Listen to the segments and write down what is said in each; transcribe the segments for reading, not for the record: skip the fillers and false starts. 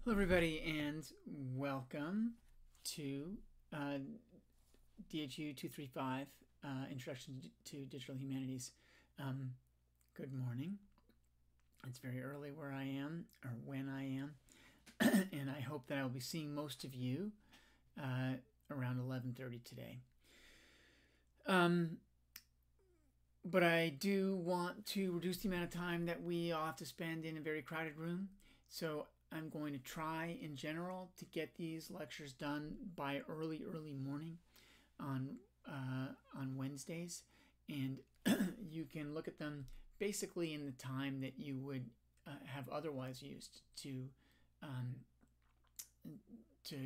Hello, everybody, and welcome to DHU235 Introduction to Digital Humanities. Good morning. It's very early where I am, or when I am, and I hope that I will be seeing most of you around 11:30 today. But I do want to reduce the amount of time that we all have to spend in a very crowded room, so I'm going to try in general to get these lectures done by early morning on Wednesdays, and you can look at them basically in the time that you would have otherwise used to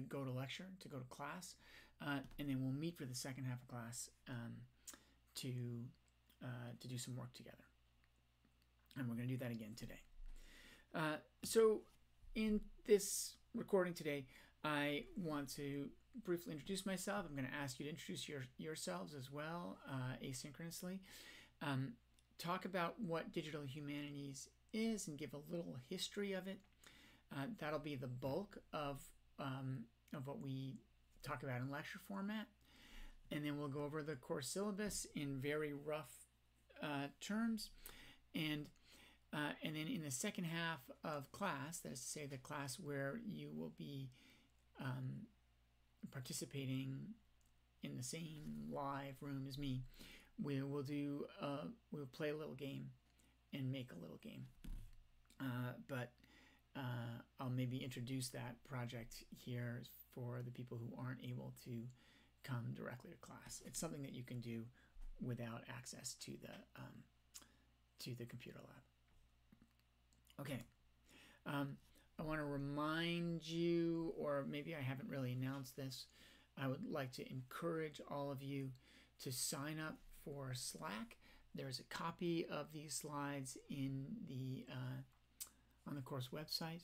go to lecture, to go to class, and then we'll meet for the second half of class to do some work together, and we're going to do that again today. So in this recording today, I want to briefly introduce myself. I'm going to ask you to introduce yourselves as well, asynchronously. Talk about what digital humanities is and give a little history of it. That'll be the bulk of what we talk about in lecture format. And then we'll go over the course syllabus in very rough terms. And then in the second half of class, that is to say the class where you will be participating in the same live room as me, we'll play a little game and make a little game. But I'll maybe introduce that project here for the people who aren't able to come directly to class. It's something that you can do without access to the computer lab. Okay, I want to remind you, or maybe I haven't really announced this, I would like to encourage all of you to sign up for Slack. There's a copy of these slides in on the course website.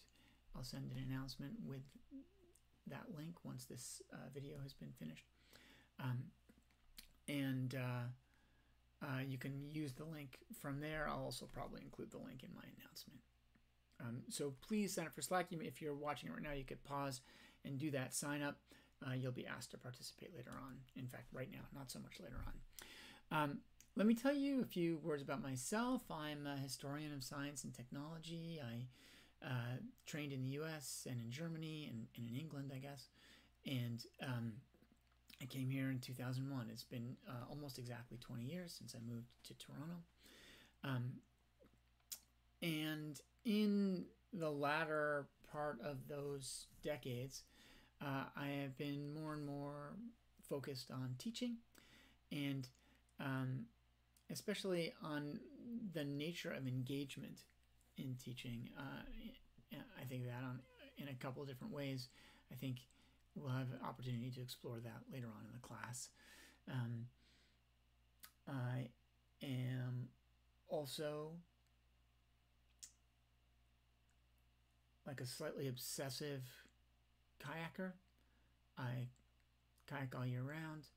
I'll send an announcement with that link once this video has been finished. You can use the link from there. I'll also probably include the link in my announcement. So please sign up for Slack. If you're watching it right now, you could pause and do that. Sign up. You'll be asked to participate later on. In fact, right now, not so much later on. Let me tell you a few words about myself. I'm a historian of science and technology. I trained in the US and in Germany and in England, I guess. And I came here in 2001. It's been almost exactly 20 years since I moved to Toronto. And in the latter part of those decades, I have been more and more focused on teaching, and especially on the nature of engagement in teaching. I think that in a couple of different ways. I think we'll have an opportunity to explore that later on in the class. I am also like a slightly obsessive kayaker. I kayak all year round.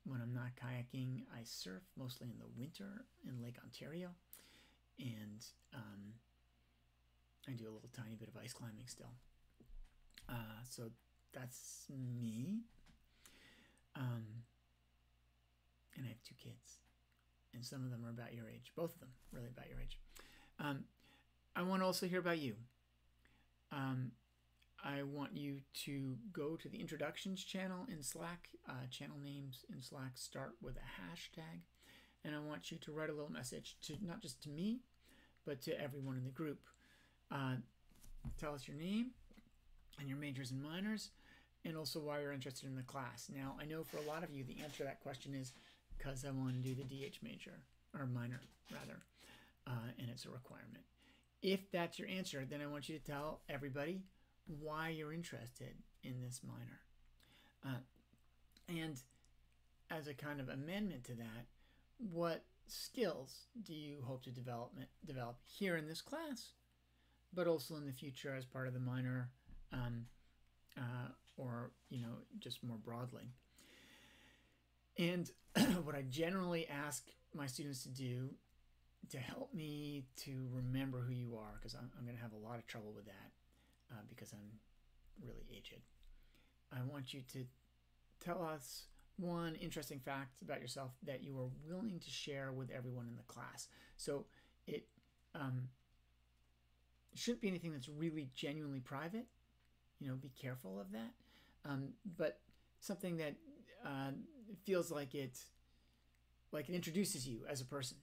When I'm not kayaking, I surf, mostly in the winter in Lake Ontario. And I do a little tiny bit of ice climbing still. So that's me. And I have 2 kids. And some of them are about your age. Both of them really about your age. I want to also hear about you. I want you to go to the introductions channel in Slack. Channel names in Slack start with a hashtag. And I want you to write a little message to not just to me, but to everyone in the group. Tell us your name and your majors and minors, and also why you're interested in the class. Now, I know for a lot of you, the answer to that question is because I want to do the DH major, or minor, rather, and it's a requirement. If that's your answer, then I want you to tell everybody why you're interested in this minor. And as a kind of amendment to that, what skills do you hope to develop here in this class, but also in the future as part of the minor, or just more broadly? And what I generally ask my students to do to help me to remember who you are, because I'm going to have a lot of trouble with that, because I'm really aged. I want you to tell us one interesting fact about yourself that you are willing to share with everyone in the class. So it shouldn't be anything that's really genuinely private. Be careful of that. But something that feels like it introduces you as a person.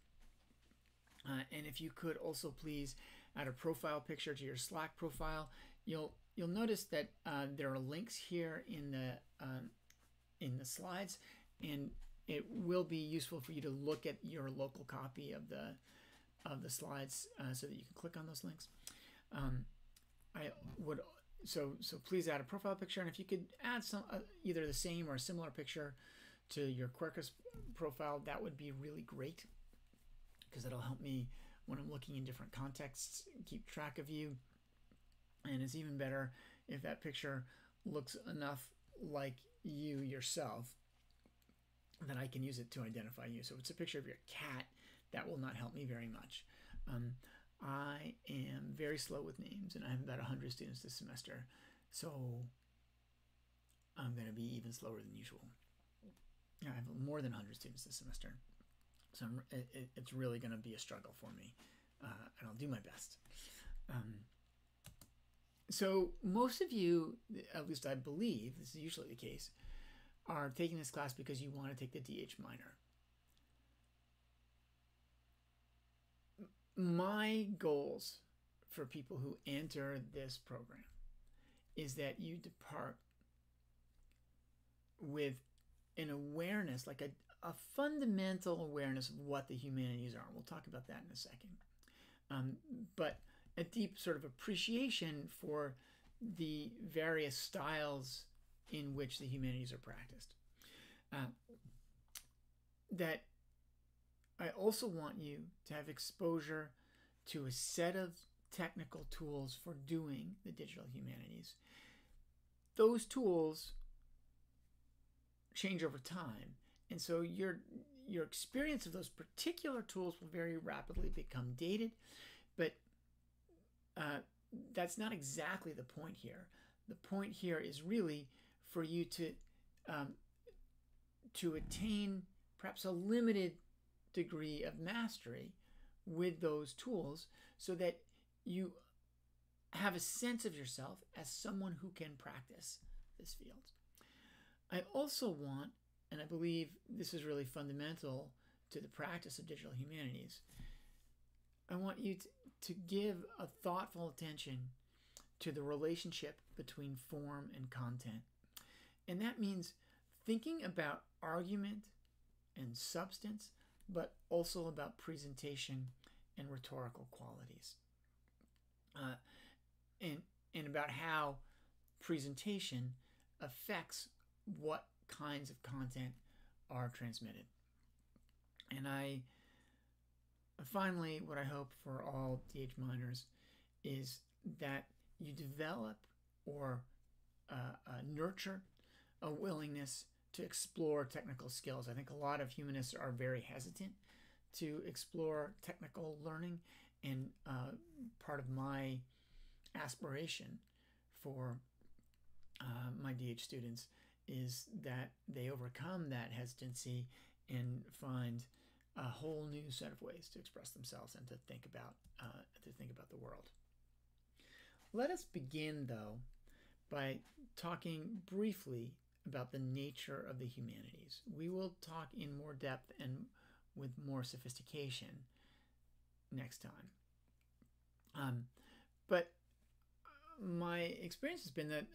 And if you could also please add a profile picture to your Slack profile, you'll notice that there are links here in the slides, and it will be useful for you to look at your local copy of the slides so that you can click on those links. So please add a profile picture, and if you could add some either the same or a similar picture to your Quercus profile, that would be really great, because it'll help me when I'm looking in different contexts keep track of you. And it's even better if that picture looks enough like you yourself that I can use it to identify you. So if it's a picture of your cat, that will not help me very much. I am very slow with names, and I have about 100 students this semester, so I'm going to be even slower than usual. I have more than 100 students this semester, so it's really going to be a struggle for me, and I'll do my best. So most of you, at least I believe, this is usually the case, are taking this class because you want to take the DH minor. My goals for people who enter this program is that you depart with an awareness, like a fundamental awareness of what the humanities are. We'll talk about that in a second. But a deep sort of appreciation for the various styles in which the humanities are practiced. That I also want you to have exposure to a set of technical tools for doing the digital humanities. Those tools change over time, and so your experience of those particular tools will very rapidly become dated, but that's not exactly the point here. The point here is really for you to attain perhaps a limited degree of mastery with those tools, so that you have a sense of yourself as someone who can practice this field. I also want, and I believe this is really fundamental to the practice of digital humanities, I want you to give a thoughtful attention to the relationship between form and content. And that means thinking about argument and substance, but also about presentation and rhetorical qualities. And about how presentation affects what kinds of content are transmitted. And finally, what I hope for all DH minors is that you develop or nurture a willingness to explore technical skills. I think a lot of humanists are very hesitant to explore technical learning, and part of my aspiration for my DH students is that they overcome that hesitancy and find a whole new set of ways to express themselves and to think about the world. Let us begin, though, by talking briefly about the nature of the humanities. We will talk in more depth and with more sophistication next time. But my experience has been that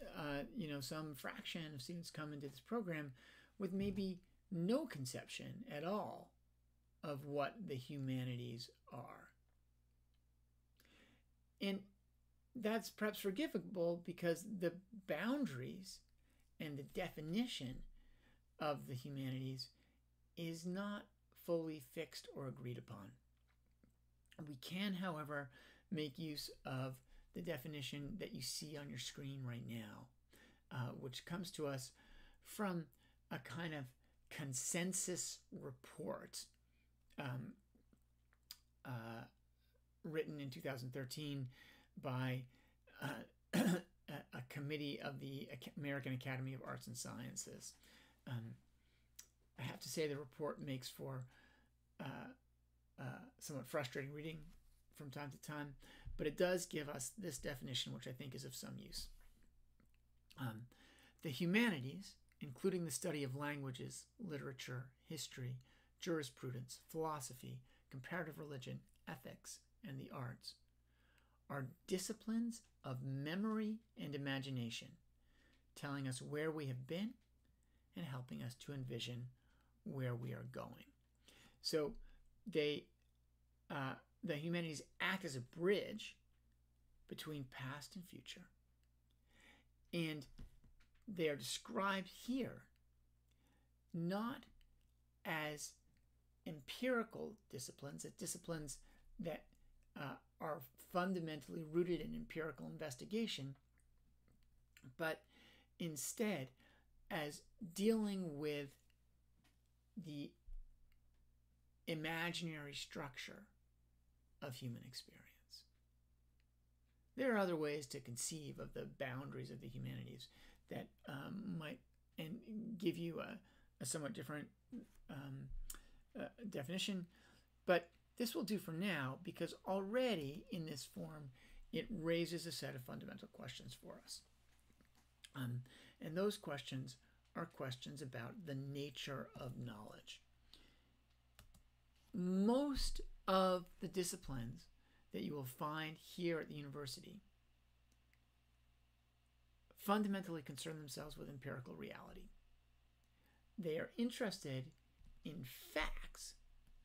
some fraction of students come into this program with maybe no conception at all of what the humanities are. And that's perhaps forgivable because the boundaries and the definition of the humanities is not fully fixed or agreed upon. We can, however, make use of the definition that you see on your screen right now, which comes to us from a kind of consensus report written in 2013 by a committee of the American Academy of Arts and Sciences. I have to say the report makes for somewhat frustrating reading from time to time, but it does give us this definition, which I think is of some use. The humanities, including the study of languages, literature, history, jurisprudence, philosophy, comparative religion, ethics, and the arts, are disciplines of memory and imagination, telling us where we have been and helping us to envision where we are going. So the humanities act as a bridge between past and future, and they are described here not as empirical disciplines, that are fundamentally rooted in empirical investigation, but instead as dealing with the imaginary structure of human experience. There are other ways to conceive of the boundaries of the humanities that might and give you a somewhat different definition, but this will do for now, because already in this form it raises a set of fundamental questions for us. And those questions are questions about the nature of knowledge. Most of the disciplines that you will find here at the university fundamentally concern themselves with empirical reality. They are interested in facts,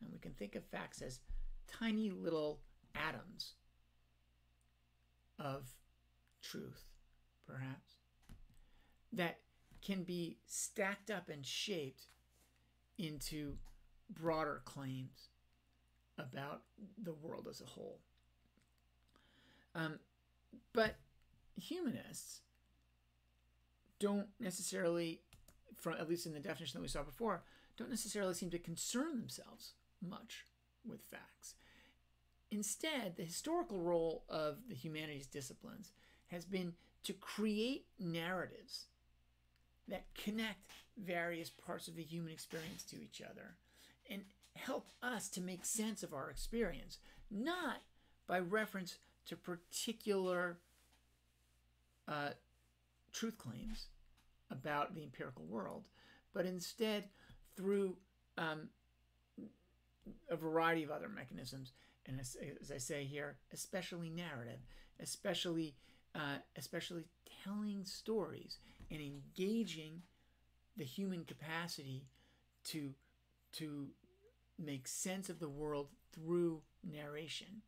and we can think of facts as tiny little atoms of truth, perhaps, that can be stacked up and shaped into broader claims about the world as a whole. But humanists don't necessarily, at least in the definition that we saw before, don't necessarily seem to concern themselves much with facts. Instead, the historical role of the humanities disciplines has been to create narratives that connect various parts of the human experience to each other and help us to make sense of our experience, not by reference to particular truth claims about the empirical world, but instead through a variety of other mechanisms. And as I say here, especially narrative, especially telling stories and engaging the human capacity to make sense of the world through narration,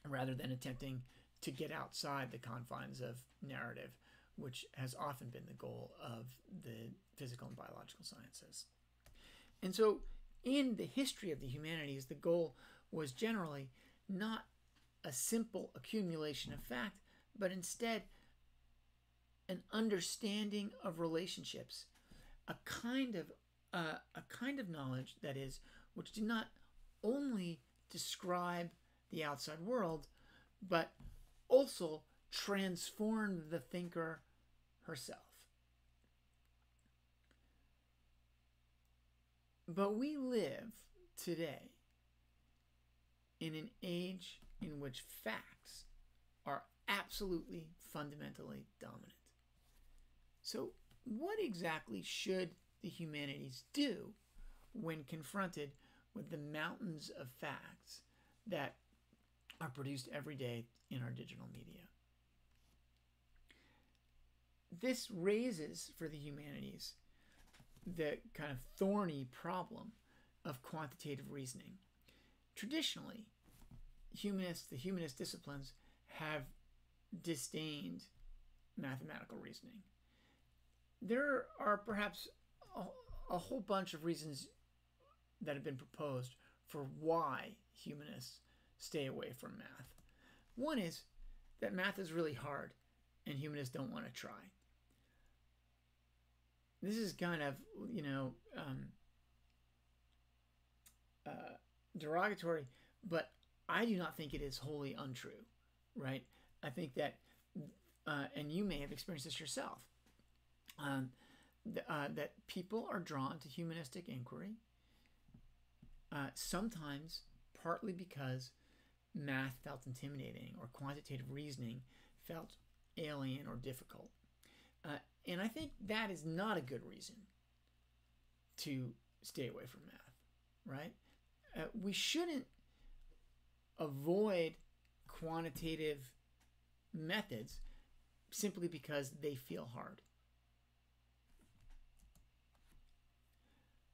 rather than attempting to get outside the confines of narrative, which has often been the goal of the physical and biological sciences. And so in the history of the humanities, the goal was generally not a simple accumulation of fact, but instead an understanding of relationships, a kind of knowledge, that is, which did not only describe the outside world, but also transformed the thinker herself. But we live today in an age in which facts are absolutely fundamentally dominant. So what exactly should the humanities do when confronted with the mountains of facts that are produced every day in our digital media? This raises for the humanities the kind of thorny problem of quantitative reasoning. Traditionally, the humanist disciplines have disdained mathematical reasoning. There are perhaps a whole bunch of reasons that have been proposed for why humanists stay away from math. One is that math is really hard and humanists don't want to try. This is kind of, derogatory, but I do not think it is wholly untrue, right? I think that, and you may have experienced this yourself, that people are drawn to humanistic inquiry, sometimes partly because math felt intimidating or quantitative reasoning felt alien or difficult. And I think that is not a good reason to stay away from math, right? We shouldn't avoid quantitative methods simply because they feel hard.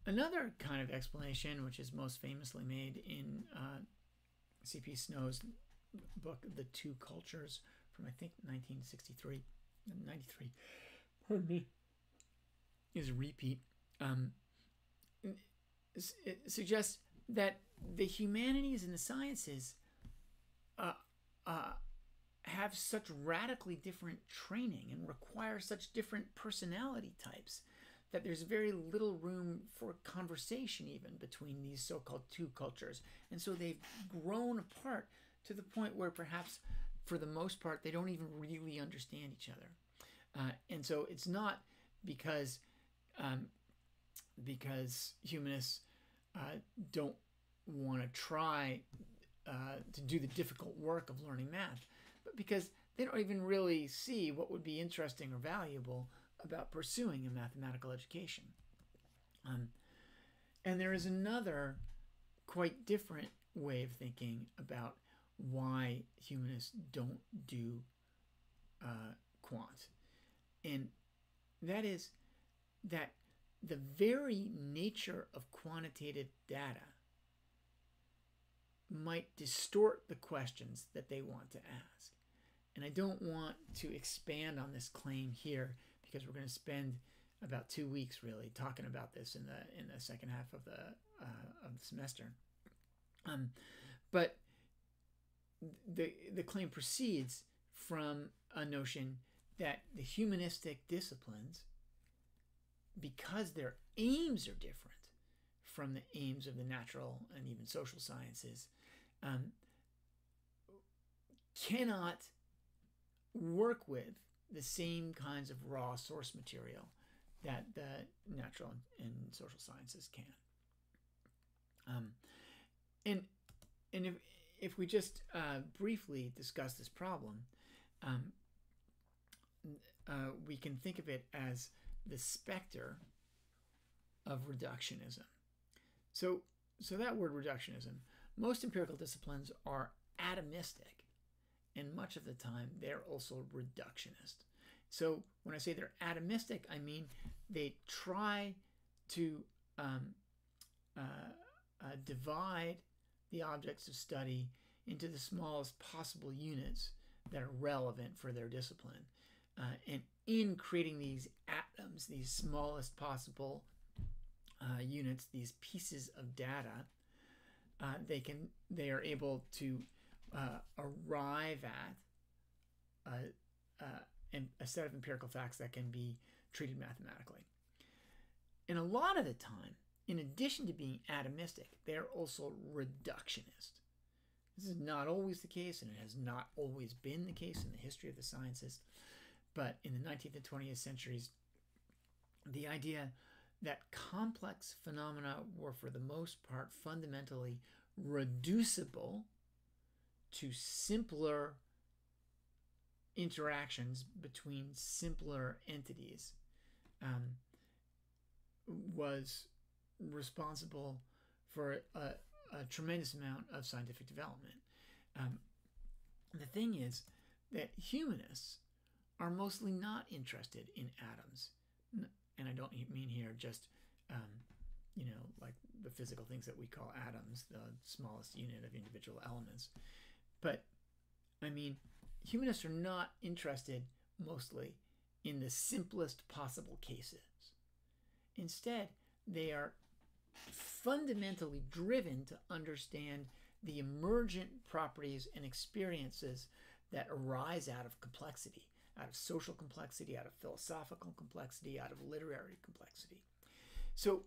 Another kind of explanation, which is most famously made in C.P. Snow's book, The Two Cultures, from I think 1963, 93, pardon me, is a repeat. It suggests that the humanities and the sciences have such radically different training and require such different personality types that there's very little room for conversation even between these so-called two cultures. And so they've grown apart to the point where perhaps for the most part they don't even really understand each other. And so it's not because humanists don't want to try to do the difficult work of learning math, but because they don't even really see what would be interesting or valuable about pursuing a mathematical education. And there is another quite different way of thinking about why humanists don't do quant. And that is that the very nature of quantitative data might distort the questions that they want to ask. And I don't want to expand on this claim here because we're going to spend about 2 weeks really talking about this in the second half of the semester. But the claim proceeds from a notion that the humanistic disciplines, because their aims are different from the aims of the natural and even social sciences, cannot work with the same kinds of raw source material that the natural and social sciences can. And if we just briefly discuss this problem, we can think of it as the specter of reductionism. So that word reductionism, most empirical disciplines are atomistic, and much of the time they're also reductionist. So when I say they're atomistic, I mean they try to divide the objects of study into the smallest possible units that are relevant for their discipline. And in creating these atoms, these smallest possible units, these pieces of data, they are able to arrive at a set of empirical facts that can be treated mathematically. And a lot of the time, in addition to being atomistic, they're also reductionist. This is not always the case, and it has not always been the case in the history of the sciences. But in the 19th and 20th centuries, the idea that complex phenomena were for the most part fundamentally reducible to simpler interactions between simpler entities was responsible for a tremendous amount of scientific development. The thing is that humanists are mostly not interested in atoms. And I don't mean here just, like the physical things that we call atoms, the smallest unit of individual elements. But, I mean, humanists are not interested mostly in the simplest possible cases. Instead, they are fundamentally driven to understand the emergent properties and experiences that arise out of complexity, out of social complexity, out of philosophical complexity, out of literary complexity. So,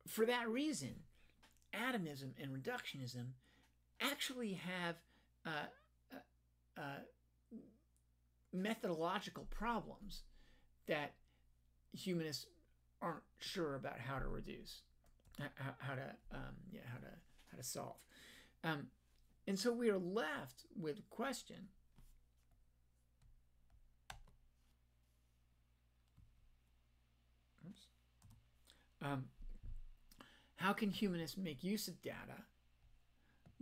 for that reason, atomism and reductionism actually have methodological problems that humanists aren't sure about how to reduce, how to solve. And so we are left with a question. How can humanists make use of data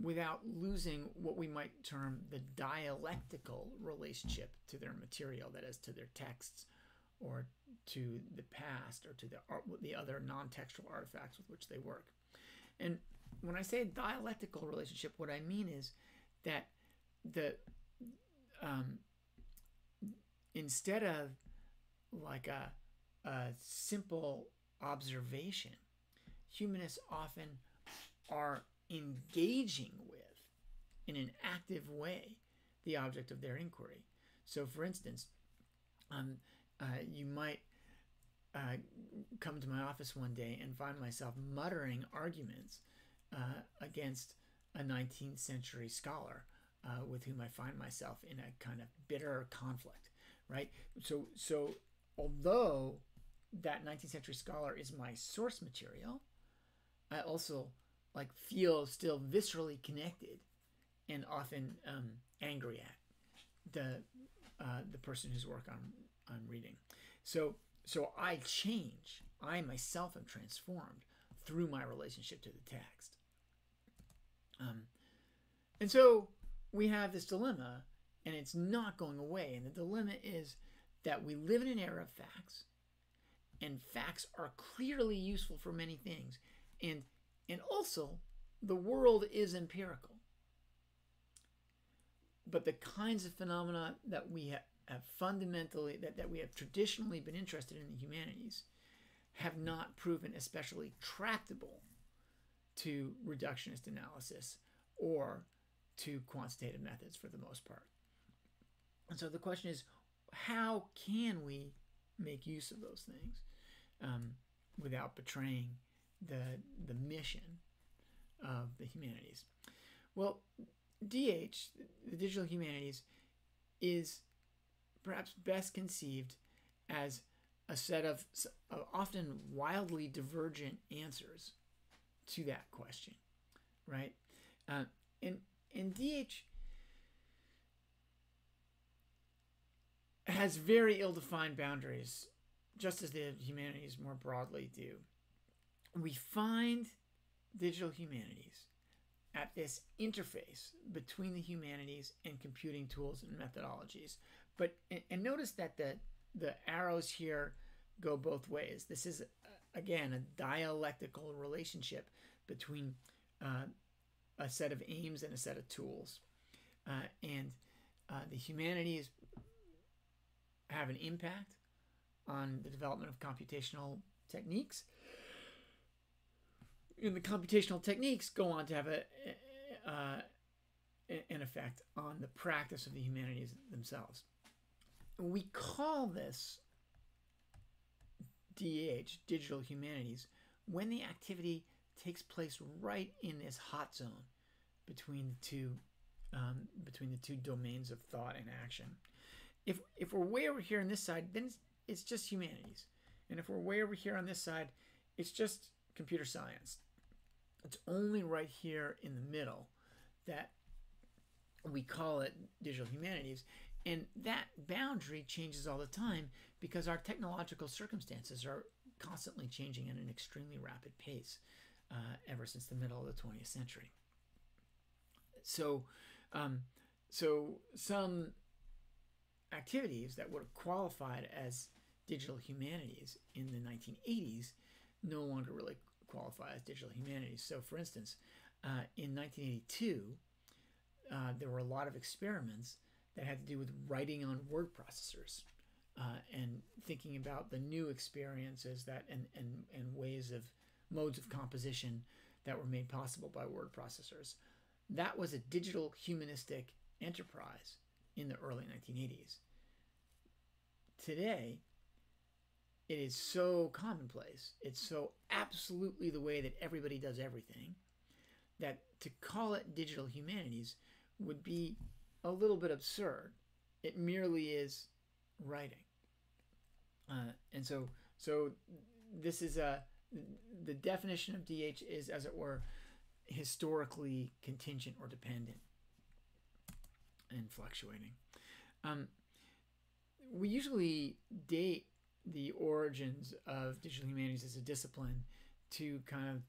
without losing what we might term the dialectical relationship to their material, that is, to their texts, or to the past, or to the other non-textual artifacts with which they work? And when I say dialectical relationship, what I mean is that instead of like a simple observation, humanists often are engaging with, in an active way, the object of their inquiry. So, for instance, you might come to my office one day and find myself muttering arguments against a 19th century scholar with whom I find myself in a kind of bitter conflict, right? So although that 19th century scholar is my source material, I also feel still viscerally connected and often angry at the person whose work I'm reading. So I change. I myself am transformed through my relationship to the text. And so we have this dilemma, and it's not going away. And the dilemma is that we live in an era of facts, and facts are clearly useful for many things. And also, the world is empirical. But the kinds of phenomena that we have fundamentally, that we have traditionally been interested in the humanities, have not proven especially tractable to reductionist analysis or to quantitative methods for the most part. And so the question is, how can we make use of those things without betraying the mission of the humanities? Well, DH, the digital humanities, is perhaps best conceived as a set of often wildly divergent answers to that question, right? And DH has very ill-defined boundaries, just as the humanities more broadly do. We find digital humanities at this interface between the humanities and computing tools and methodologies. But and notice that the arrows here go both ways. This is, again, a dialectical relationship between a set of aims and a set of tools. And the humanities have an impact on the development of computational techniques. And the computational techniques go on to have an effect on the practice of the humanities themselves. We call this DH, digital humanities, when the activity takes place right in this hot zone between the two domains of thought and action. If we're way over here on this side, then it's just humanities, and if we're way over here on this side, it's just computer science. It's only right here in the middle that we call it digital humanities, and that boundary changes all the time because our technological circumstances are constantly changing at an extremely rapid pace ever since the middle of the 20th century. So some activities that would have qualified as digital humanities in the 1980s no longer really qualify as digital humanities. So, for instance, in 1982, there were a lot of experiments that had to do with writing on word processors and thinking about the new experiences that and ways of modes of composition that were made possible by word processors. That was a digital humanistic enterprise in the early 1980s. Today, it is so commonplace, it's so absolutely the way that everybody does everything, that to call it digital humanities would be a little bit absurd. It merely is writing. And so this is the definition of DH is, as it were, historically contingent or dependent and fluctuating. We usually date the origins of digital humanities as a discipline to kind of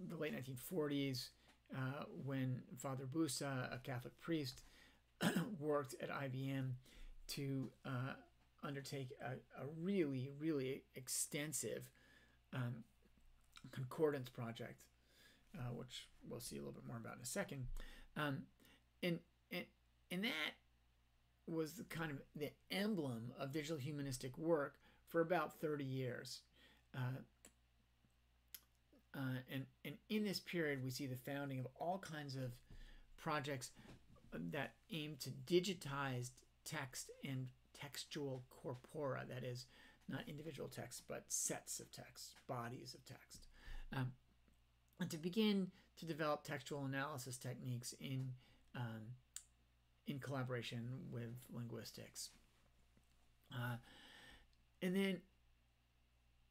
the late 1940s, when Father Busa, a Catholic priest, worked at IBM to undertake a really, really extensive concordance project, which we'll see a little bit more about in a second. And that was the kind of the emblem of digital humanistic work for about 30 years. And in this period, we see the founding of all kinds of projects that aim to digitize text and textual corpora, that is, not individual text, but sets of text, bodies of text, and to begin to develop textual analysis techniques in collaboration with linguistics. And then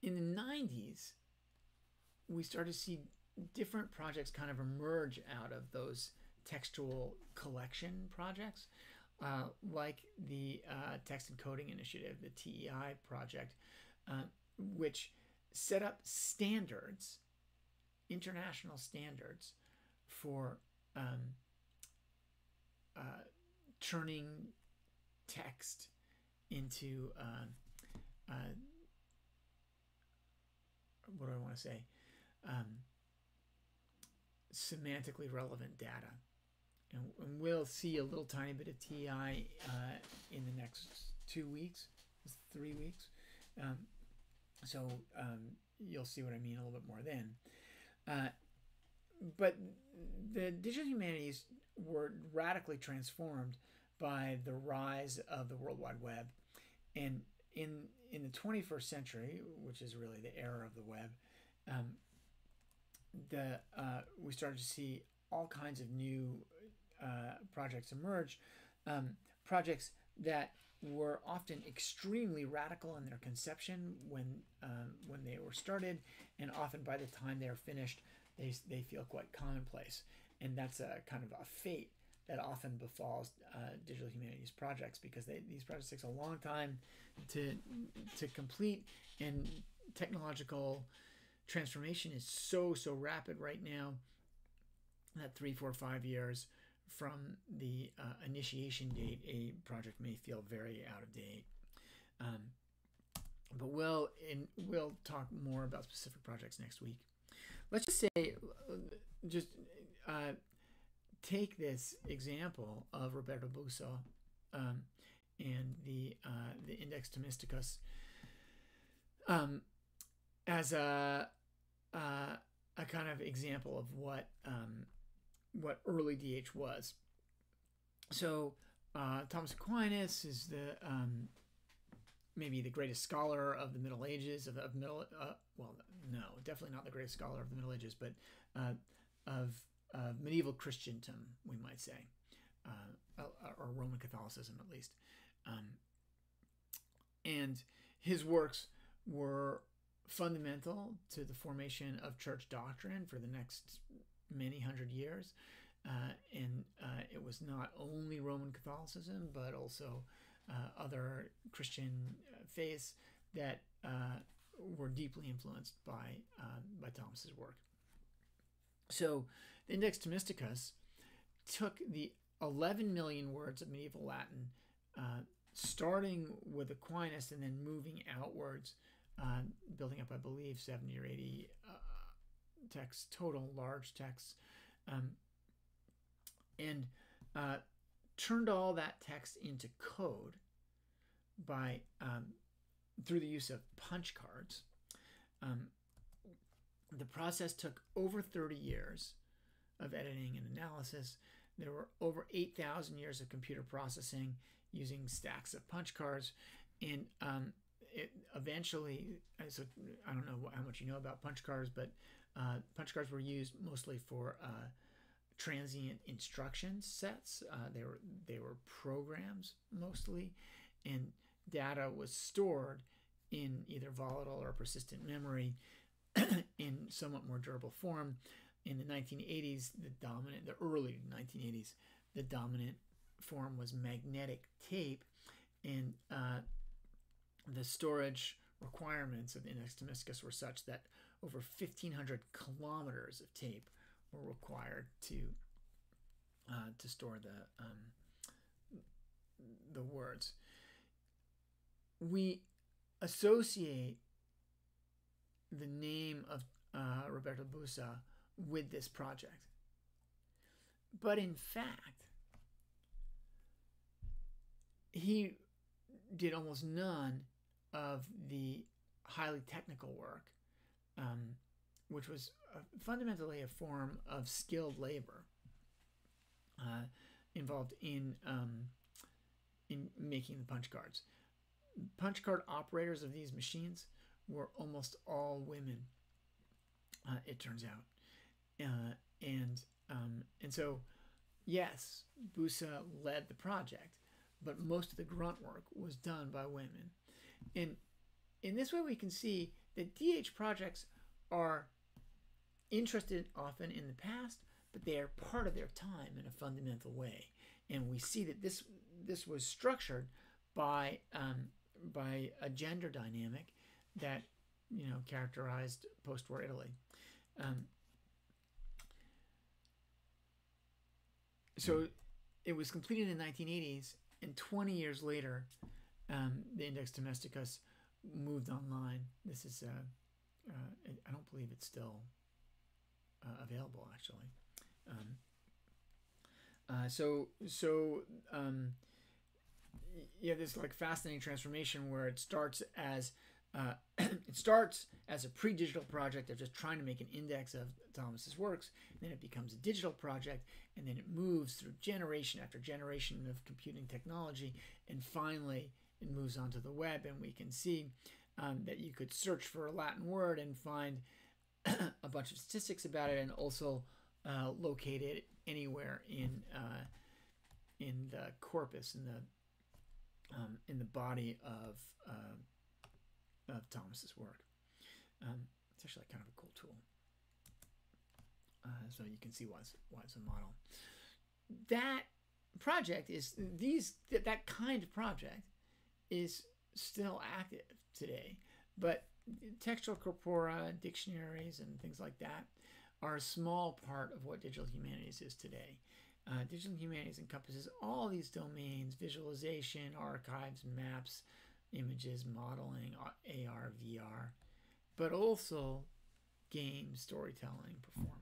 in the 90s, we started to see different projects kind of emerge out of those textual collection projects, like the Text Encoding Initiative, the TEI project, which set up standards, international standards, for turning text into what do I want to say? Semantically relevant data. And we'll see a little tiny bit of TI in the next 2 weeks, 3 weeks. So you'll see what I mean a little bit more then. But the digital humanities were radically transformed by the rise of the World Wide Web. And in the 21st century, which is really the era of the web, we started to see all kinds of new projects emerge, projects that were often extremely radical in their conception when they were started, and often by the time they are finished, they feel quite commonplace. And that's a kind of a fate that often befalls digital humanities projects, because these projects take a long time to complete, and technological transformation is so rapid right now that 3, 4, 5 years from the initiation date, a project may feel very out of date. But we'll talk more about specific projects next week. Let's just say, take this example of Roberto Busa and the Index Thomisticus as a kind of example of what early DH was. So Thomas Aquinas is maybe the greatest scholar of the Middle Ages, well, no, definitely not the greatest scholar of the Middle Ages, but of medieval Christendom, we might say, or Roman Catholicism at least. And his works were fundamental to the formation of church doctrine for the next many hundred years. And it was not only Roman Catholicism, but also other Christian faiths that were deeply influenced by Thomas's work. So the Index Thomisticus took the 11 million words of medieval Latin, starting with Aquinas and then moving outwards, building up, I believe, 70 or 80 texts total, large texts, and turned all that text into code by through the use of punch cards. The process took over 30 years of editing and analysis. There were over 8,000 years of computer processing using stacks of punch cards, and it eventually, so I don't know how much you know about punch cards, but punch cards were used mostly for transient instruction sets. They were programs mostly, and data was stored in either volatile or persistent memory in somewhat more durable form. In the 1980s, the early 1980s, the dominant form was magnetic tape, and the storage requirements of the Index Domesticus were such that over 1,500 kilometers of tape were required to store the words. We associate the name of Roberto Busa with this project, but in fact, he did almost none of the highly technical work, which was fundamentally a form of skilled labor involved in making the punch cards. Punch card operators of these machines were almost all women, it turns out, and so yes, Busa led the project, but most of the grunt work was done by women. And in this way, we can see that DH projects are interested often in the past, but they are part of their time in a fundamental way. And we see that this was structured by a gender dynamic that characterized post-war Italy. So it was completed in the 1980s, and 20 years later, the Index Domesticus moved online. This is, I don't believe it's still available, actually. You have this fascinating transformation where it starts as a pre-digital project of just trying to make an index of Thomas's works. Then it becomes a digital project, and then it moves through generation after generation of computing technology, and finally it moves onto the web. And we can see that you could search for a Latin word and find a bunch of statistics about it, and also locate it anywhere in the corpus, in the body of Thomas's work. It's actually kind of a cool tool. So you can see why it's a model. That project is that kind of project is still active today, but textual corpora, dictionaries, and things like that are a small part of what digital humanities is today. Digital humanities encompasses all these domains: visualization, archives, maps, images, modeling, AR, VR, but also game, storytelling, performance.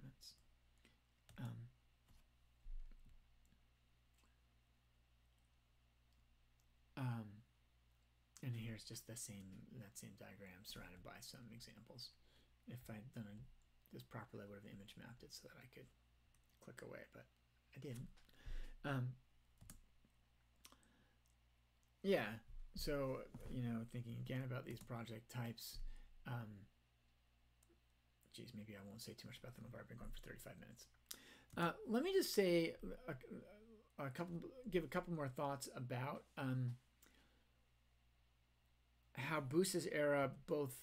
And here's just that same diagram surrounded by some examples. If I'd done this properly, I would have image mapped it so that I could click away, but I didn't. Yeah, so thinking again about these project types, geez, maybe I won't say too much about them. I've already been going for 35 minutes. Let me just say give a couple more thoughts about how Busa's era both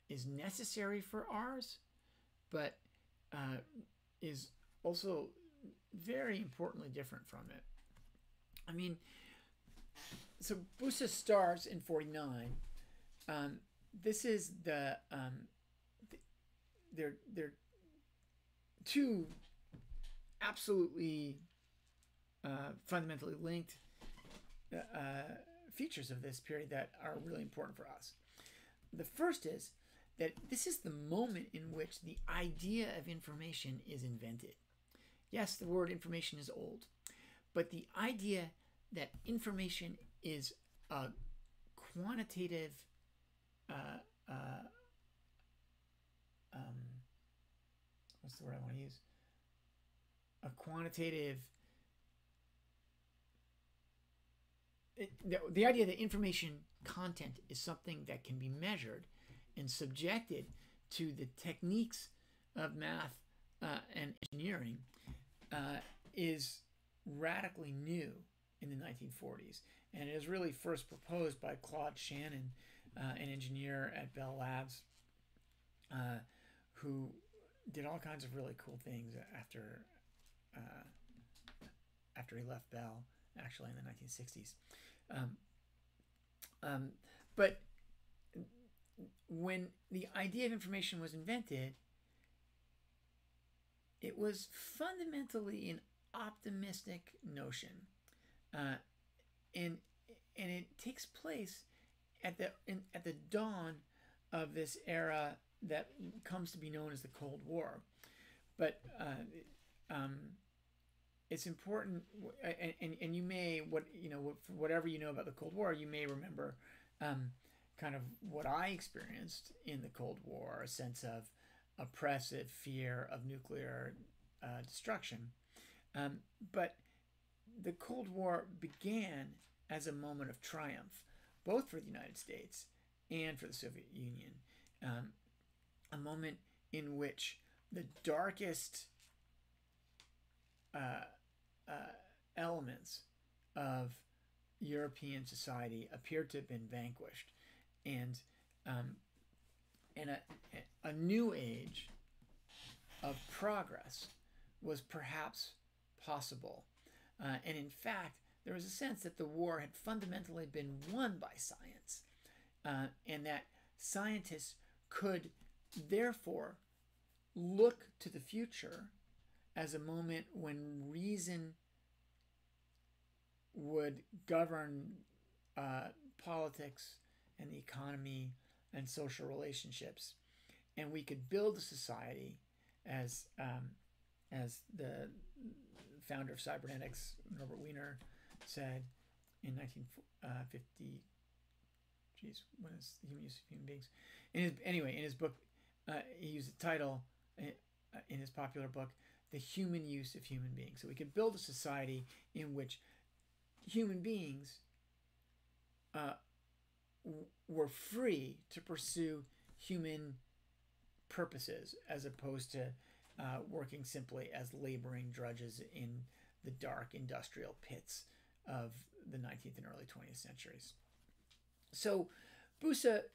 is necessary for ours, but is also very importantly different from it. I mean, so Busa starts in 49. This is they're two absolutely fundamentally linked features of this period that are really important for us. The first is that this is the moment in which the idea of information is invented. Yes, the word information is old, but the idea that information is a quantitative what's the word I want to use? A quantitative. The idea that information content is something that can be measured and subjected to the techniques of math and engineering is radically new in the 1940s, and it was really first proposed by Claude Shannon, an engineer at Bell Labs, who did all kinds of really cool things after he left Bell, actually in the 1960s. But when the idea of information was invented, it was fundamentally an optimistic notion, and it takes place at the dawn of this era that comes to be known as the Cold War. But it's important, and you may whatever you know about the Cold War, you may remember kind of what I experienced in the Cold War, a sense of oppressive fear of nuclear destruction. But the Cold War began as a moment of triumph, both for the United States and for the Soviet Union. A moment in which the darkest elements of European society appeared to have been vanquished, and a new age of progress was perhaps possible. And in fact, there was a sense that the war had fundamentally been won by science, and that scientists could therefore look to the future as a moment when reason would govern politics and the economy and social relationships, and we could build a society, as the founder of cybernetics, Norbert Wiener, said in 1950. Geez, when is the human use of human beings? In his book, he used the title in his popular book, "The Human Use of Human Beings." So we could build a society in which human beings were free to pursue human purposes, as opposed to working simply as laboring drudges in the dark industrial pits of the 19th and early 20th centuries. So Busa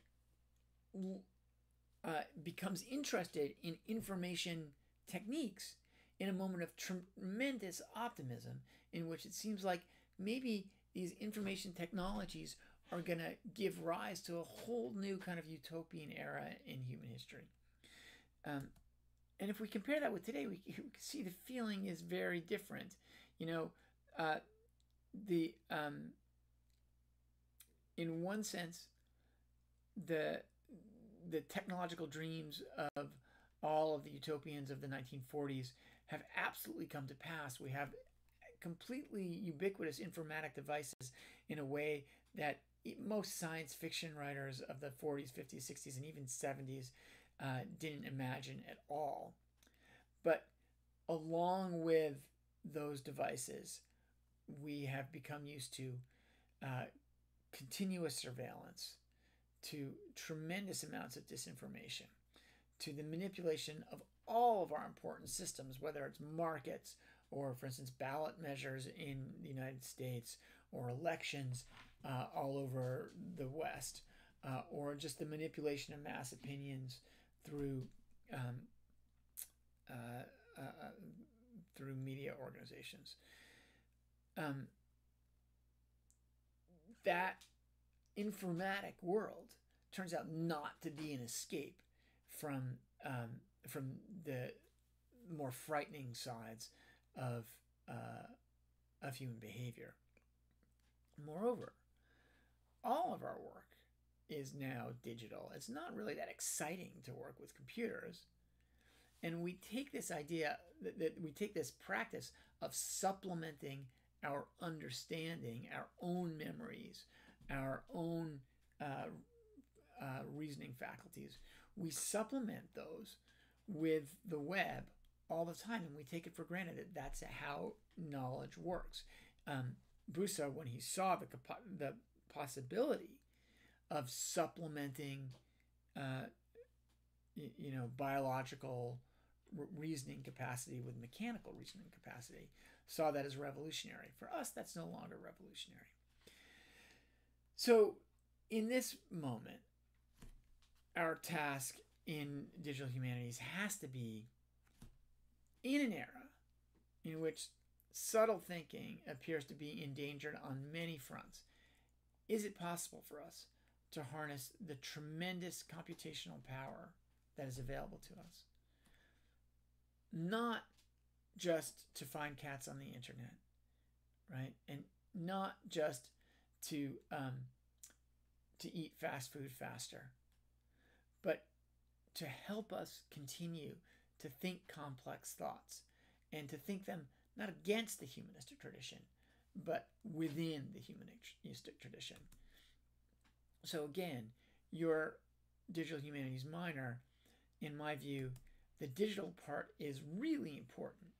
becomes interested in information techniques in a moment of tremendous optimism, in which it seems like maybe these information technologies are going to give rise to a whole new kind of utopian era in human history. And if we compare that with today, we can see the feeling is very different. In one sense, the technological dreams of all of the utopians of the 1940s have absolutely come to pass. We have completely ubiquitous informatic devices in a way that most science fiction writers of the 40s, 50s, 60s, and even 70s didn't imagine at all. But along with those devices, we have become used to continuous surveillance, to tremendous amounts of disinformation, to the manipulation of all of our important systems, whether it's markets or, for instance, ballot measures in the United States, or elections all over the West, or just the manipulation of mass opinions through media organizations. That informatic world turns out not to be an escape from the more frightening sides of human behavior. Moreover, all of our work is now digital. It's not really that exciting to work with computers. And we take this idea, that we take this practice of supplementing our understanding, our own memories, our own reasoning faculties. We supplement those with the web all the time, and we take it for granted that that's how knowledge works. Busa, when he saw the possibility of supplementing, biological reasoning capacity with mechanical reasoning capacity, saw that as revolutionary. For us, that's no longer revolutionary. So in this moment, our task in digital humanities has to be, in an era in which subtle thinking appears to be endangered on many fronts, is it possible for us to harness the tremendous computational power that is available to us? Not just to find cats on the internet, right? And not just to eat fast food faster, but to help us continue to think complex thoughts and to think them not against the humanistic tradition, but within the humanistic tradition. So again, your digital humanities minor, in my view, the digital part is really important.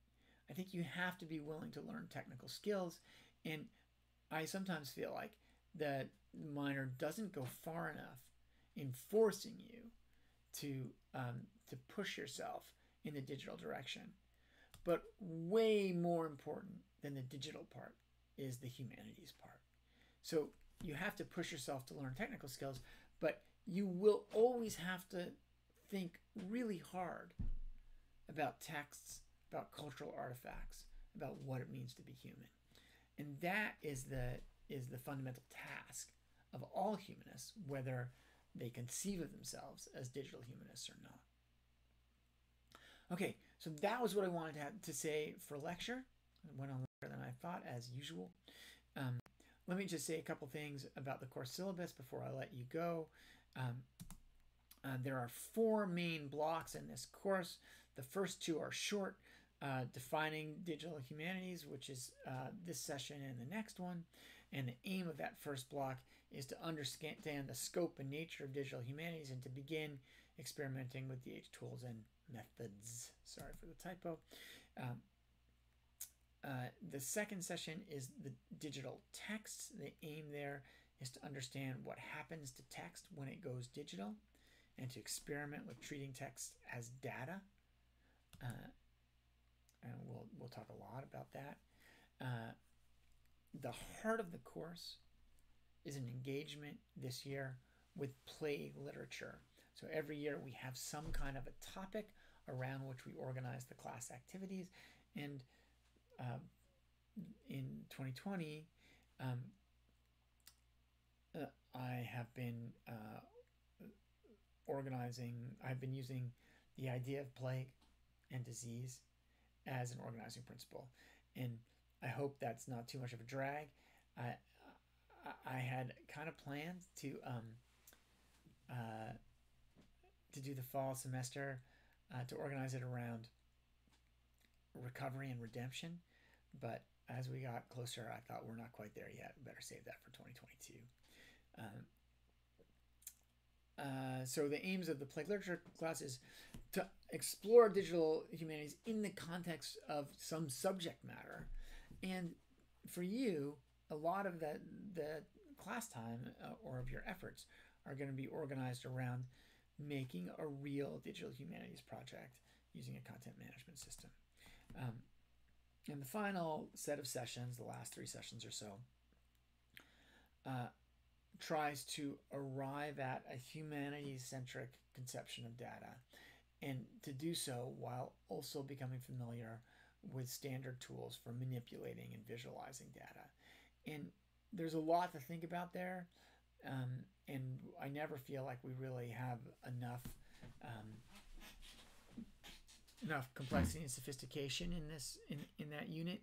I think you have to be willing to learn technical skills, and I sometimes feel like the minor doesn't go far enough in forcing you to push yourself in the digital direction. But way more important than the digital part is the humanities part. So you have to push yourself to learn technical skills, but you will always have to think really hard about texts, about cultural artifacts, about what it means to be human. And that is the fundamental task of all humanists, whether they conceive of themselves as digital humanists or not. Okay, so that was what I wanted to say for lecture. It went on longer than I thought, as usual. Let me just say a couple things about the course syllabus before I let you go. There are 4 main blocks in this course. The first 2 are short, defining digital humanities, which is this session and the next one. And the aim of that first block is to understand the scope and nature of digital humanities and to begin experimenting with DH tools and methods. Sorry for the typo. The second session is the digital texts. The aim there is to understand what happens to text when it goes digital and to experiment with treating text as data. And we'll talk a lot about that. The heart of the course is an engagement this year with play literature. So every year we have some kind of a topic around which we organize the class activities. And in 2020, I have been I've been using the idea of plague and disease as an organizing principle. And I hope that's not too much of a drag. I had kind of planned to do the fall semester to organize it around recovery and redemption, but as we got closer, I thought we're not quite there yet. We better save that for 2022. So the aims of the plague literature class is to explore digital humanities in the context of some subject matter. And for you, a lot of the class time or of your efforts are going to be organized around making a real digital humanities project using a content management system. And the final set of sessions, the last 3 sessions or so, tries to arrive at a humanities-centric conception of data, and to do so while also becoming familiar with standard tools for manipulating and visualizing data. And there's a lot to think about there, and I never feel like we really have enough complexity and sophistication in that unit,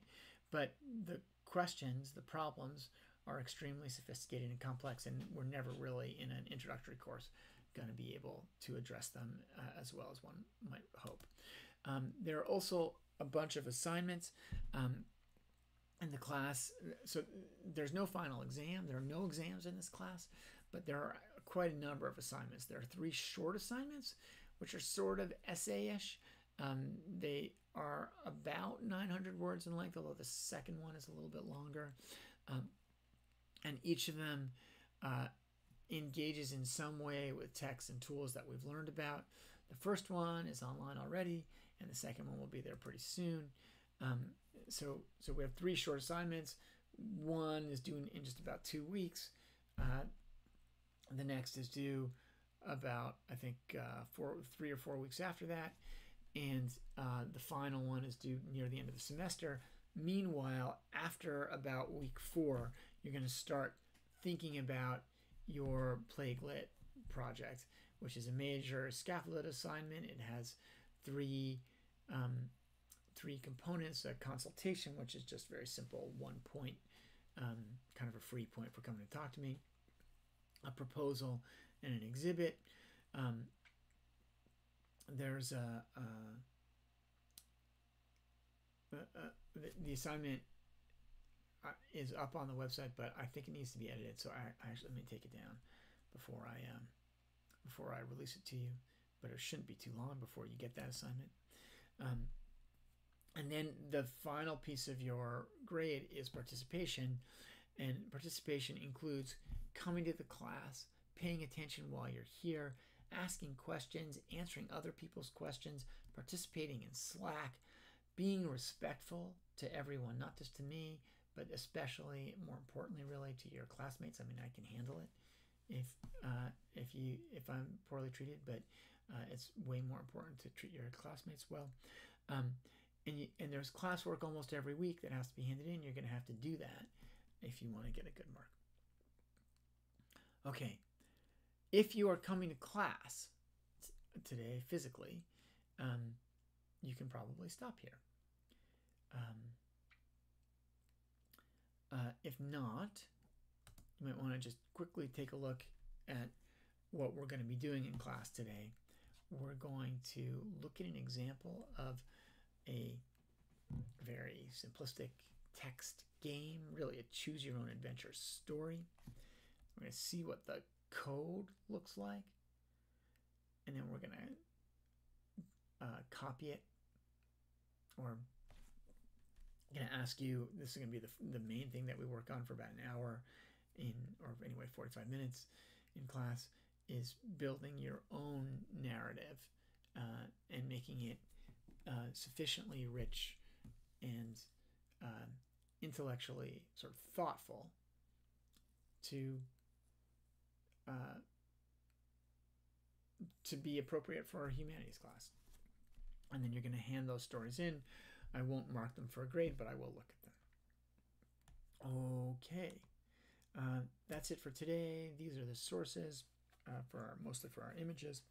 but the questions, the problems are extremely sophisticated and complex, and we're never really in an introductory course going to be able to address them as well as one might hope. There are also a bunch of assignments in the class. So there's no final exam. There are no exams in this class, but there are quite a number of assignments. There are 3 short assignments, which are sort of essay-ish. They are about 900 words in length, although the second one is a little bit longer. And each of them engages in some way with texts and tools that we've learned about. The first one is online already, and the second one will be there pretty soon. So we have 3 short assignments. One is due in just about 2 weeks. The next is due about, I think, 3 or 4 weeks after that. And the final one is due near the end of the semester. Meanwhile, after about week 4, you're going to start thinking about your Plague-Lit project, which is a major scaffolded assignment. It has 3 components: a consultation, which is just very simple, 1 point, kind of a free point for coming to talk to me, a proposal, and an exhibit. There's the assignment is up on the website, but I think it needs to be edited. So I actually let me take it down before I release it to you. But it shouldn't be too long before you get that assignment. And then the final piece of your grade is participation, and participation includes coming to the class, paying attention while you're here, asking questions, answering other people's questions, participating in Slack, being respectful to everyone, not just to me, but especially, more importantly, really to your classmates. I mean, I can handle it if I'm poorly treated, but it's way more important to treat your classmates well. And there's classwork almost every week that has to be handed in. You're going to have to do that if you want to get a good mark. Okay, if you are coming to class today physically, you can probably stop here. If not, you might want to just quickly take a look at what we're going to be doing in class today. We're going to look at an example of a very simplistic text game, really a choose your own adventure story. We're going to see what the code looks like, and then we're going to copy it, or I'm going to ask you, this is going to be the main thing that we work on for about an hour or anyway 45 minutes in class, is building your own narrative and making it sufficiently rich and intellectually sort of thoughtful to be appropriate for a humanities class. And then you're going to hand those stories in. I won't mark them for a grade, but I will look at them. Okay, that's it for today. These are the sources mostly for our images.